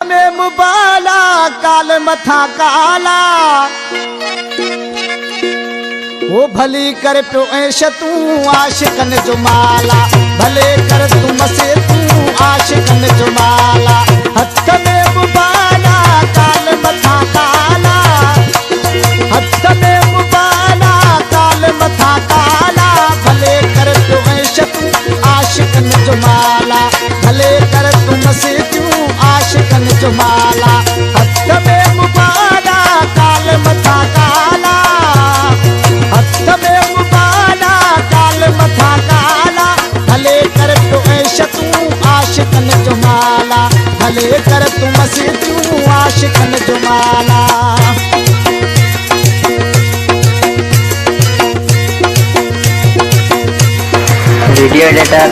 में मुबाला काल मथा काला वो भली कर पियो ऐश तू आशिकन जो माला भले कर तू मसे तू आशिकन जो माला हथ में मुबाला काल मथा काला हथ में मुबाला काल मथा काला भले कर पियो ऐश तू आशिकन जो माला भले कर तू मसे तू आशिकन जो माला हथ में मुबाला काल मथा काला हथ में मुबाला काल मथा काला भले कर तू ऐश तू आशिकन जो माला भले कर तू मसी तू आशिकन जो माला। वीडियो एडिटर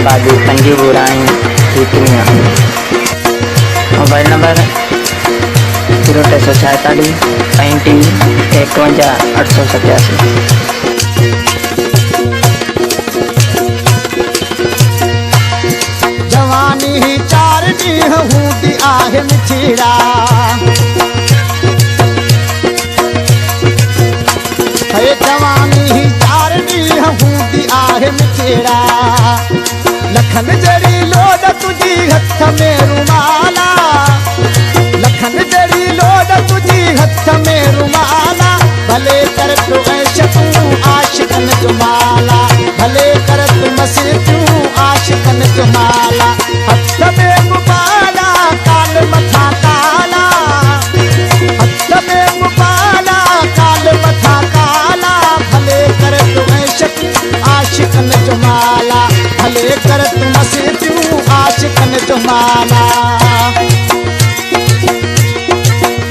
बाजू संजीव बुरानी टीमिया। Mobile number 04646 35 887। जवानी ही चार ॾींहं हूंदी आहे मिठीड़ा हे जवानी ही चार ॾींहं हूंदी आहे मिठीड़ा लखन जड़ी लोड तुझी हथ में रुमाला लखन जड़ी लोड तुझी हथ में रुमाला भले कर तू ऐश तू आशिकन जो माला भले कर तू मसी तू आशिकन जो माला हथ में मुबाला काल मथा काला हथ में मुबाला काल मथा काला भले कर तू ऐश तू आशिकन जो माला भले कर तू मसी तू आशिकन जो माला।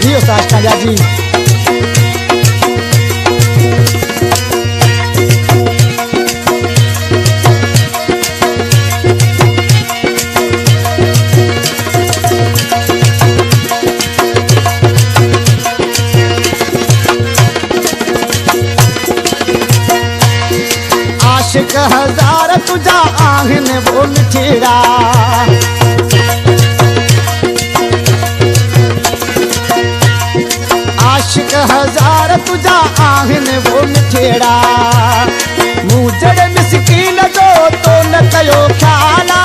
ये साष्टांगा जी आशिक हजार तुझा आहिन वो मिठीड़ा आशिक हजार तुझा आहिन वो मिठीड़ा मुझड़ मिसकीन जो तो न कयो ख्याला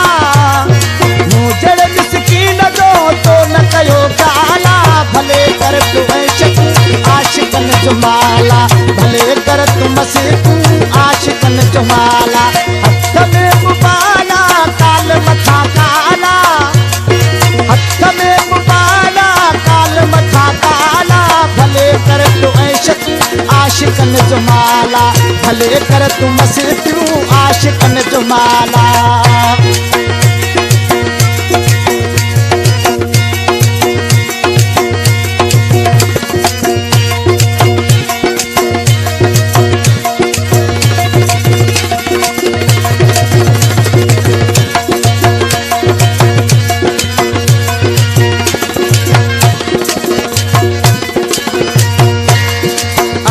मुझड़ मिसकीन जो तो न कयो ख्याला भले कर तू ऐश तू आशिकन जो माला भले कर तू मसी तू आशिकन जो माला हथ में मुबाला काल मथा काला हथ में मुबाला काल मथा काला भले कर तू ऐश तू आशिकन जो माला भले कर तू मसी तू आशिकन जो माला।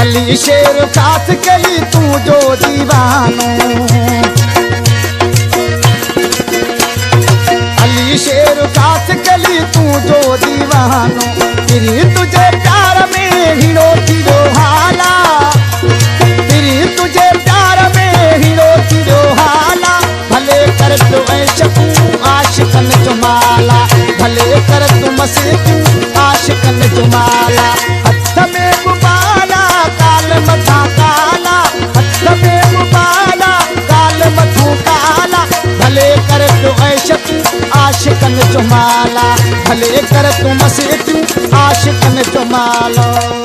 अली शेर साथ कही तू जो दीवानो अली शेर साथ कली तू जो दीवानो तेरी तुझे प्यार में हीरो थी हाला तेरी तुझे प्यार में हीरो थी हाला भले कर तू ऐश तू आशिकन जो माला भले कर तू मसी तू आशिकन जो माला हथ में मुबाला काल मथा काला हथ में मुबाला काल मथू काला भले कर तू ऐश तू आशिकन जो माला भले कर तू मसी तू आशिकन जो माला।